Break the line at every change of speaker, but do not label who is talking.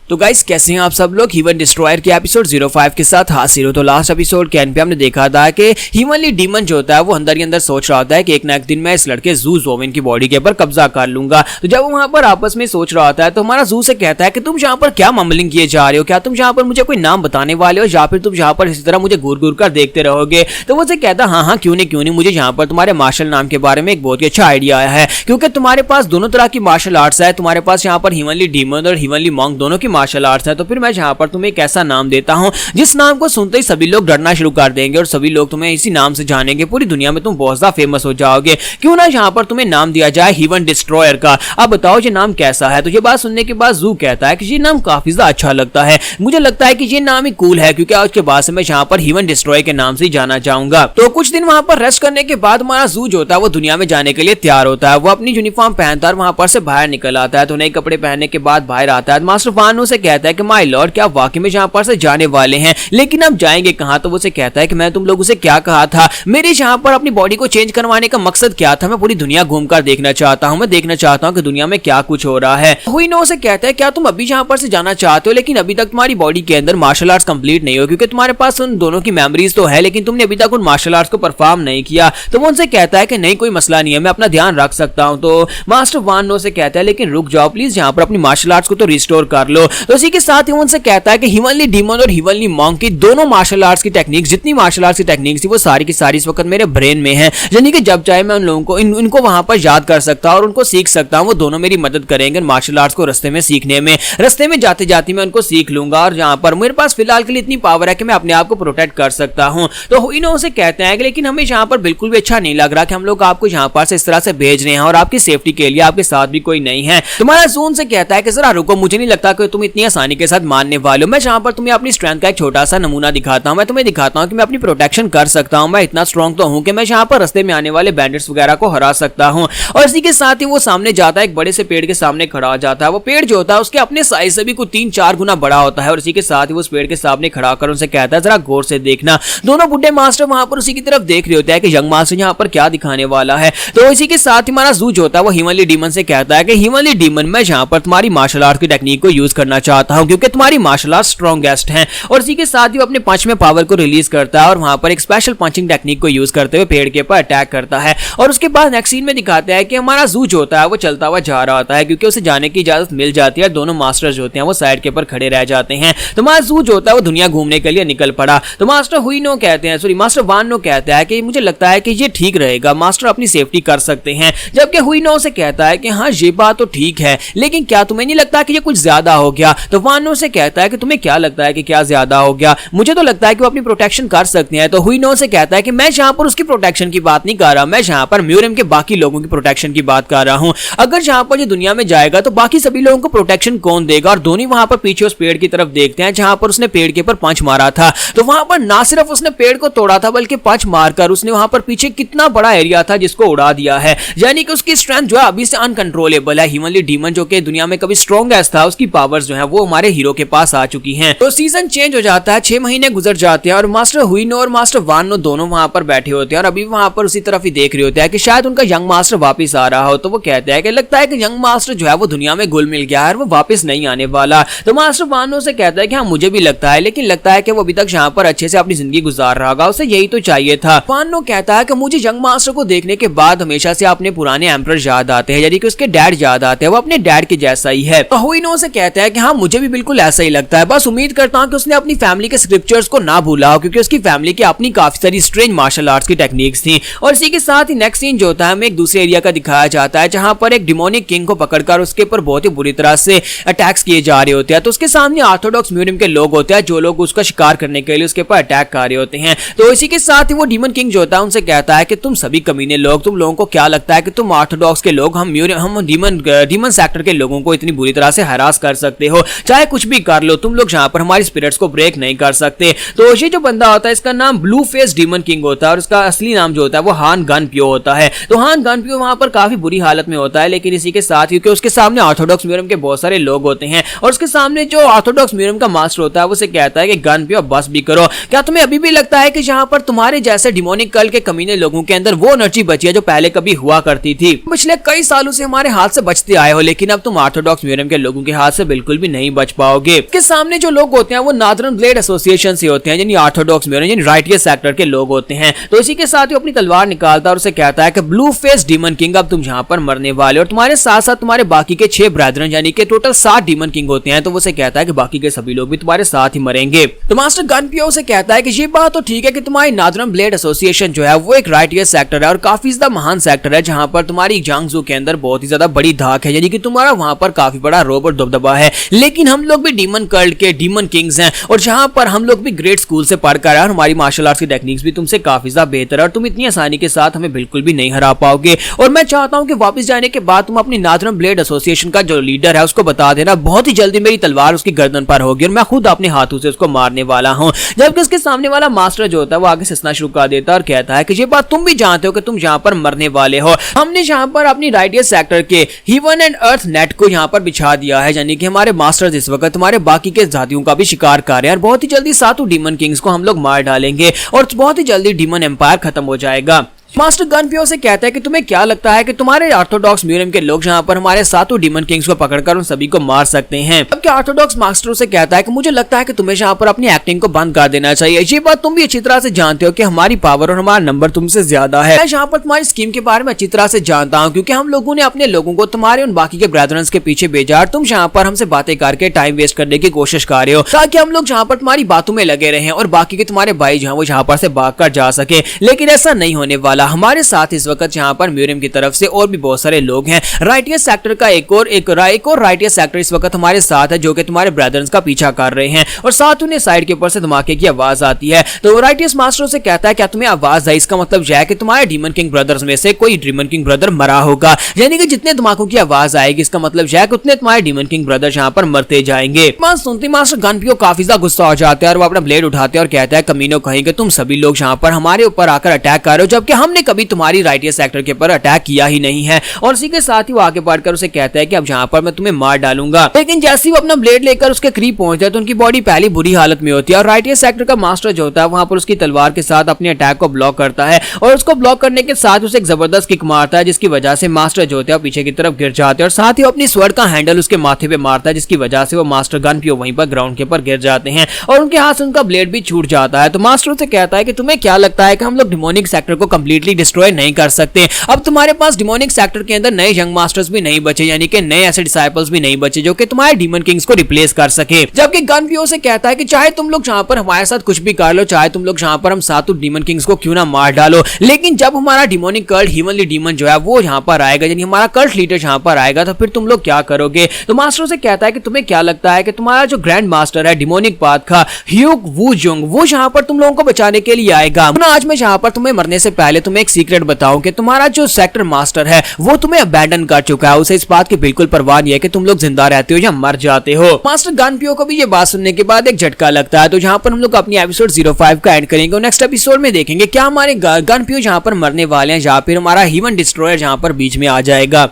तो गाइस कैसे हैं आप सब लोग। हीवन डिस्ट्रॉयर के एपिसोड 05 के साथ हाजिर हो। तो लास्ट एपिसोड के एंड पे हमने देखा था कि हीवनली डीमन जो होता है वो अंदर ही अंदर सोच रहा होता है कि एक ना एक दिन मैं इस लड़के जू जोविन की बॉडी के ऊपर कब्जा कर लूंगा। तो जब वो वहां पर आपस में सोच रहा होता है तो हमारा जू से कहता है कि तुम यहाँ पर क्या मम्बलिंग किए जा रहे हो, क्या तुम यहाँ पर मुझे कोई नाम बताने वाले हो या फिर तुम यहाँ पर इसी तरह मुझे घूर घूर कर देखते रहोगे। तो वो से कहता है हाँ क्यों नहीं, मुझे यहाँ पर तुम्हारे मार्शल नाम के बारे में एक बहुत ही अच्छा आइडिया आया है, क्योंकि तुम्हारे पास दोनों तरह की मार्शल आर्ट्स है। तुम्हारे पास यहाँ पर हीवनली डीमन और हीवनली मॉन्क दोनों की मार्शल आर्ट्स है। तो फिर मैं यहाँ पर तुम्हें एक ऐसा नाम देता हूँ जिस नाम को सुनते ही सभी लोग डरना शुरू कर देंगे और सभी लोग तुम्हें इसी नाम से जानेंगे। पूरी दुनिया में तुम बहुत ज्यादा फेमस हो जाओगे। क्यों ना यहाँ पर तुम्हें नाम दिया जाए हीवन डिस्ट्रॉयर का। अब बताओ ये नाम कैसा है। तो ये बात सुनने के बाद जू कहता है कि ये नाम काफी ज्यादा अच्छा लगता है, मुझे लगता है कि ये नाम ही कूल है, क्योंकि आज के बाद से मैं यहाँ पर हीवन डिस्ट्रॉयर के नाम से जाना चाहूंगा। तो कुछ दिन वहां पर रेस्ट करने के बाद हमारा जू जो होता है वो दुनिया में जाने के लिए तैयार होता है। वो अपनी यूनिफॉर्म पहनता है और वहां पर से बाहर निकल आता है। तो नए कपड़े पहनने के बाद बाहर आता है। मास्टर वानो से कहता है कि माय लॉर्ड क्या वाकई में यहाँ पर से जाने वाले हैं, लेकिन अब जाएंगे कहाँ। तो वो से कहता है कि मैं तुम लोगों से क्या कहा था, मेरे यहाँ पर अपनी बॉडी को चेंज करवाने का मकसद क्या था। मैं पूरी दुनिया घूमकर देखना चाहता हूँ, मैं देखना चाहता हूँ कि दुनिया में क्या कुछ हो रहा है। हुईनो से कहता है क्या तुम अभी यहाँ पर से जाना चाहते हो, लेकिन अभी तक तुम्हारी बॉडी के अंदर मार्शल आर्ट्स कंप्लीट नहीं हो, क्योंकि तुम्हारे पास उन दोनों की मेमोरीज तो है लेकिन तुमने अभी तक उन मार्शल आर्ट्स को परफॉर्म नहीं किया। तो वो उनसे कहता है कि नहीं कोई मसला नहीं है, मैं अपना ध्यान रख सकता हूँ। तो मास्टर वानो से कहता है लेकिन रुक जाओ प्लीज, यहाँ पर अपनी मार्शल आर्ट्स को तो रिस्टोर कर लो। तो इसी के साथ ही उनसे कहता है कि हीवनली डीमन और हीवनली मॉन्क की दोनों मार्शल आर्ट्स की टेक्निक्स, जितनी मार्शल आर्ट्स की टेक्निक्स थी वो सारी की सारी इस वक्त मेरे ब्रेन में है, यानी कि जब चाहे मैं उन लोगों को इनको वहां पर याद कर सकता हूं और उनको सीख सकता हूं। वो दोनों मेरी मदद करेंगे मार्शल आर्ट्स को रास्ते में सीखने में। रास्ते में जाते जाते मैं उनको सीख लूंगा और यहाँ पर मेरे पास फिलहाल के लिए इतनी पावर है कि मैं अपने आप को प्रोटेक्ट कर सकता हूं। तो हुईनो से कहते हैं कि लेकिन हमें यहाँ पर बिल्कुल भी अच्छा नहीं लग रहा कि हम लोग आपको यहाँ पर से इस तरह से भेज रहे हैं और आपकी सेफ्टी के लिए आपके साथ भी कोई नहीं है। तुम्हारा जून से कहता है कि जरा रुको, मुझे नहीं लगता कि तुम इतनी आसानी के साथ मानने वाले हो। मैं यहाँ पर तुम्हें अपनी स्ट्रेंथ का एक छोटा सा नमूना दिखाता हूँ। मैं तुम्हें दिखाता हूँ कि मैं अपनी प्रोटेक्शन कर सकता हूँ। मैं इतना स्ट्रॉन्ग तो हूँ कि मैं यहाँ पर रास्ते में आने वाले बैंडिट्स वगैरह को हरा सकता हूँ। और इसी के साथ ही वो सामने जाता है, एक बड़े से पेड़ के सामने खड़ा हो जाता है। वो पेड़ जो होता है उसके अपने साइज से भी कुछ 3-4 गुना बड़ा होता है। और इसी के साथ ही वो उस पेड़ के सामने खड़ा कर उनसे कहता है जरा गौर से देखना। दोनों बुढ़े मास्टर वहां पर उसी की तरफ देख रहे होते हैं कि यंग मास्टर यहाँ पर क्या दिखाने वाला है। तो इसी के साथ ही हमारा जू जो होता है वो हीवनली डीमन से कहता है कि हीवनली डीमन मैं यहाँ पर तुम्हारी मार्शल आर्ट की टेक्निक को यूज करना चाहता हूँ, क्योंकि तुम्हारी मार्शल आर्ट स्ट्रॉन्गेस्ट है। और इसी के साथ ही वो अपने पंच में पावर को रिलीज करता है और वहां पर एक स्पेशल पंचिंग टेक्निक को यूज करते हुए पेड़ के ऊपर अटैक करता है। और उसके बाद नेक्स्ट सीन में दिखाते हैं कि हमारा जू जो होता है वो चलता हुआ जा रहा होता है, क्योंकि उसे जाने की इजाजत मिल जाती है। दोनों मास्टर्स जो होते हैं वो साइड के ऊपर खड़े रह जाते हैं। तो हमारा जू जो होता है वो दुनिया घूमने के लिए निकल पड़ा। तो मास्टर हुईनो कहते हैं, सॉरी मास्टर वानो कहता है कि मुझे लगता है कि ये ठीक रहेगा, मास्टर अपनी सेफ्टी कर सकते हैं। जबकि हुईनो से कहता है कि हाँ ये बात तो ठीक है, लेकिन क्या तुम्हें नहीं लगता कि ये कुछ ज्यादा हो गया। तो वानो से कहता है कि तुम्हें क्या लगता है कि क्या ज्यादा हो गया। मुझे तो लगता है कि वो अपनी प्रोटेक्शन कर सकते हैं। तो हुईनो से कहता है कि मैं यहाँ पर उसकी प्रोटेक्शन की बात नहीं कर रहा, मैं यहाँ पर म्यूरियम के बाकी लोगों की प्रोटेक्शन की बात कर रहा हूँ। अगर यहाँ पर ये दुनिया में जाएगा तो बाकी सभी लोगों को प्रोटेक्शन कौन देगा। और दोनों वहां पर पीछे उस पेड़ की तरफ देखते हैं जहां पर उसने पेड़ के ऊपर पंच मारा था। तो वहां पर ना सिर्फ उसने पेड़ को तोड़ा था बल्कि पंच मारकर उसने वहां पर पीछे कितना बड़ा एरिया था जिसको उड़ा दिया है। यानी कि उसकी स्ट्रेंथ जो है अभी से अनकंट्रोलेबल है। हीवनली डीमन जो कि दुनिया में कभी स्ट्रॉन्गेस्ट था, उसकी पावर्स जो है वो हमारे हीरो के पास आ चुकी हैं। तो सीजन चेंज हो जाता है, 6 महीने गुजर जाते हैं और मास्टर हुईनो और मास्टर वानो दोनों वहां पर बैठे होते हैं और अभी वहां पर उसी तरफ ही देख रहे होते हैं कि शायद उनका यंग मास्टर वापस आ रहा हो। तो वो कहते हैं कि लगता है कि यंग मास्टर जो है वो दुनिया में घुल मिल गया है और वो वापस नहीं आने वाला। तो मास्टर वानो से कहता है कि हाँ मुझे भी लगता है, लेकिन लगता है कि वो अभी तक यहाँ पर अच्छे से अपनी जिंदगी गुजार रहा होगा, उसे यही तो चाहिए था। वानो कहता है कि मुझे यंग मास्टर को देखने के बाद हमेशा से अपने पुराने एम्परर याद आते हैं, यानी कि उसके डैड याद आते हैं, वो अपने डैड के जैसा ही है। हुईनो से कहता है कि हाँ मुझे भी बिल्कुल ऐसा ही लगता है, बस उम्मीद करता हूँ कि उसने अपनी फैमिली के स्क्रिप्चर्स को ना भूला हो, क्योंकि उसकी फैमिली की अपनी काफी सारी स्ट्रेंज मार्शल आर्ट्स की टेक्निक्स थी। और इसी के साथ ही नेक्स्ट सीन जो होता है हमें एक दूसरे एरिया का दिखाया जाता है जहां पर एक डिमोनिक किंग को पकड़कर उसके ऊपर बहुत ही बुरी तरह से अटैक्स किए जा रहे होते हैं। तो उसके सामने ऑर्थोडॉक्स म्यूरियम के लोग होते हैं जो लोग उसका शिकार करने के लिए उसके ऊपर अटैक कर रहे होते हैं। तो इसी के साथ ही वो डीमन किंग जो होता है उनसे कहता है कि तुम सभी कमीने लोग, तुम लोगों को क्या लगता है कि तुम ऑर्थोडॉक्स के लोग हम डीमन सेक्टर के लोगों को इतनी बुरी तरह से हरास कर सकते हो, चाहे कुछ भी कर लो, तुम लोग यहाँ पर हमारी स्पिरिट्स को ब्रेक नहीं कर सकते। तो ये जो बंदा होता है इसका नाम ब्लू फेस डीमन किंग होता है और इसका असली नाम जो होता है वो हान गनपियो होता है। तो हान गनपियो वहां पर काफी बुरी हालत में होता है, लेकिन इसी के साथ क्योंकि उसके सामने ऑर्थोडॉक्स म्यूरियम के बहुत सारे लोग होते हैं और उसके सामने जो ऑर्थोडॉक्स म्यूरियम का मास्टर होता है वो उसे कहता है कि गनपियो बस भी करो, क्या तुम्हें अभी भी लगता है कि यहाँ पर तुम्हारे जैसे डिमोनिक कल के कमीने लोगों के अंदर वो एनर्जी बची है जो पहले कभी हुआ करती थी। पिछले कई सालों से हमारे हाथ से बचते आए हो, लेकिन अब तुम ऑर्थोडॉक्स म्यूरियम के लोगों के हाथ से बिल्कुल भी नहीं बच पाओगे। इसके सामने जो लोग होते हैं वो नॉर्दर्न ब्लेड एसोसिएशन से होते हैं, यानी ऑर्थोडॉक्स म्यूरन यानी राइटियस सेक्टर के लोग होते हैं। तो इसी के साथ ही अपनी तलवार निकालता है और उसे कहता है कि ब्लू फेस डीमन किंग, अब तुम यहाँ पर मरने वाले और तुम्हारे साथ साथ तुम्हारे बाकी के 6 ब्रदरन यानी कि टोटल 7 डीमन किंग होते हैं। तो वो उसे कहता है कि बाकी के सभी लोग भी तुम्हारे साथ ही मरेंगे। तो मास्टर गनपियो उसे कहता है कि ये बात तो ठीक है कि तुम्हारी नॉर्दर्न ब्लेड एसोसिएशन जो है वो एक राइटियस सेक्टर है और काफी ज्यादा महान सेक्टर है, जहां पर तुम्हारी जांगजू के अंदर बहुत ही ज्यादा बड़ी धाक है, यानी कि तुम्हारा वहां पर काफी बड़ा रोब और दबदबा है। लेकिन हम लोग भी डीमन कल्ट के डीमन किंग्स हैं और जहां पर हम लोग भी ग्रेट स्कूल से पढ़कर आए और हमारी मार्शल आर्ट्स की टेक्निक्स भी तुमसे काफी ज्यादा बेहतर है और तुम इतनी आसानी के साथ हमें बिल्कुल भी नहीं हरा पाओगे। और मैं चाहता हूं कि वापस जाने के बाद तुम अपनी नॉर्दर्न ब्लेड एसोसिएशन का जो लीडर है उसको बता देना, बहुत ही जल्दी मेरी तलवार उसकी गर्दन पर होगी और मैं खुद अपने हाथों से उसको मारने वाला हूं। जबकि उसके सामने वाला मास्टर जो होता है वो आगे से हंसना शुरू कर देता है और कहता है कि ये बात तुम भी जानते हो कि तुम यहाँ पर मरने वाले हो। हमने यहाँ पर अपनी राइटियस सेक्टर के हेवन एंड अर्थ नेट को यहाँ पर बिछा दिया है, यानी कि हमारे मास्टर्स इस वक्त हमारे बाकी के जातियों का भी शिकार कर रहे हैं और बहुत ही जल्दी 7 डीमन किंग्स को हम लोग मार डालेंगे और बहुत ही जल्दी डीमन एम्पायर खत्म हो जाएगा। मास्टर गनपियो से कहता है कि तुम्हें क्या लगता है कि तुम्हारे ऑर्थोडॉक्स म्यूरम के लोग यहाँ पर हमारे 7 डीमन किंग्स को पकड़कर उन सभी को मार सकते हैं। जबकि ऑर्थोडॉक्स मास्टर से कहता है कि मुझे लगता है कि तुम्हें यहाँ पर अपनी एक्टिंग को बंद कर देना चाहिए। ये बात तुम भी अच्छी तरह से जानते हो कि हमारी पावर और हमारा नंबर तुमसे ज्यादा है। मैं यहाँ पर तुम्हारी स्कीम के बारे में अच्छी तरह से जानता हूँ, क्योंकि हम लोगों ने अपने लोगों को तुम्हारे उन बाकी के ब्रदर्स के पीछे भेजा और तुम यहाँ पर हमसे बातें करके टाइम वेस्ट करने की कोशिश कर रहे हो ताकि हम लोग यहाँ पर तुम्हारी बातों में लगे रहे और बाकी के तुम्हारे भाई जो वो यहाँ पर से भाग कर जा सके। लेकिन ऐसा नहीं होने वाला। हमारे साथ इस वक्त यहाँ पर म्यूरम की तरफ से और भी बहुत सारे लोग हैं। राइटियस सेक्टर का एक और राइटियस सेक्टर इस वक्त हमारे साथ है, जो कि तुम्हारे ब्रदर्स का पीछा कर रहे हैं और साथ उन्हें साइड के ऊपर से धमाके की आवाज आती है। तो राइटियस मास्टर से कहता है क्या तुम्हें आवाज आई? इसका मतलब यह है कि तुम्हारे डीमन किंग ब्रदर्स में से कोई डीमन किंग ब्रदर मरा होगा, यानी कि जितने धमाकों की आवाज आएगी इसका मतलब यह है कि उतने तुम्हारे डीमन किंग ब्रदर यहाँ पर मरते जाएंगे। सुनते मास्टर गनपियो काफी ज्यादा गुस्सा हो जाते हैं और वो अपना ब्लेड उठाते हैं और कहता है कमीनो कहेंगे तुम सभी लोग यहाँ पर हमारे ऊपर आकर अटैक कर रहे हो, जबकि हमने कभी तुम्हारी राइटियस सेक्टर के ऊपर अटैक किया ही नहीं है। और इसी के साथ ही वो आगे बढ़कर उसे कहता है कि अब यहाँ पर मैं तुम्हें मार डालूंगा। लेकिन जैसे ही वो अपना ब्लेड लेकर उसके करीब पहुंचता है तो उनकी बॉडी पहली बुरी हालत में होती है और राइटियस सेक्टर का मास्टर जो होता है वहां पर उसकी तलवार के साथ अपने अटैक को ब्लॉक करता है और उसको ब्लॉक करने के साथ उसे एक जबरदस्त किक मारता है, जिसकी वजह से मास्टर जो होता है पीछे की तरफ गिर जाते हैं और साथ ही अपनी स्वord का हैंडल उसके माथे पे मारता है, जिसकी वजह से वो मास्टर गनपियो वहीं पर ग्राउंड के ऊपर गिर जाते हैं और उनके हाथ से उनका ब्लेड भी छूट जाता है। तो मास्टर से कहता है कि तुम्हें क्या लगता है कि हम लोग डिमोनिक सेक्टर को कंप्लीटली डिस्ट्रॉय नहीं कर सकते? अब तुम्हारे पास डिमोनिक सेक्टर के अंदर नए यंग मास्टर्स भी नहीं बचे, यानी कि नए ऐसे डिसाइपल्स भी नहीं बचे जो कि तुम्हारे डीमन किंग्स को रिप्लेस कर सके। जबकि गनपियो से कहता है कि चाहे तुम लोग जहां पर हमारे साथ कुछ भी कर लो, चाहे तुम लोग जहां पर हम 7 डीमन किंग्स को क्यों ना मार डालो, लेकिन जब हमारा डिमोनिक कल्ट हेवनली डीमन जो है वो यहाँ पर आएगा, यानी हमारा कल्ट लीडर यहाँ पर आएगा, तो फिर तुम लोग क्या करोगे? तो मास्टर से कहता है कि तुम्हें क्या लगता है कि तुम्हारा जो ग्रैंड मास्टर है डिमोनिक पाथ का ह्यूग वू जुंग, वो यहाँ पर तुम लोगों को बचाने के लिए आएगा। आज मैं यहाँ पर तुम्हें मरने से पहले तुम्हें एक सीक्रेट बताऊं कि तुम्हारा जो सेक्टर मास्टर है वो तुम्हें अबैंडन कर चुका है। उसे इस बात की बिल्कुल परवाह नहीं है कि तुम लोग जिंदा रहते हो या मर जाते हो। मास्टर गनपियो को भी ये बात सुनने के बाद एक झटका लगता है। तो यहाँ पर हम लोग अपनी एपिसोड 05 का एंड करेंगे। नेक्स्ट एपिसोड में देखेंगे क्या हमारे गनपियो यहाँ पर मरने वाले हैं या फिर हमारा हेवन डिस्ट्रॉयर यहाँ पर बीच में आ जाएगा।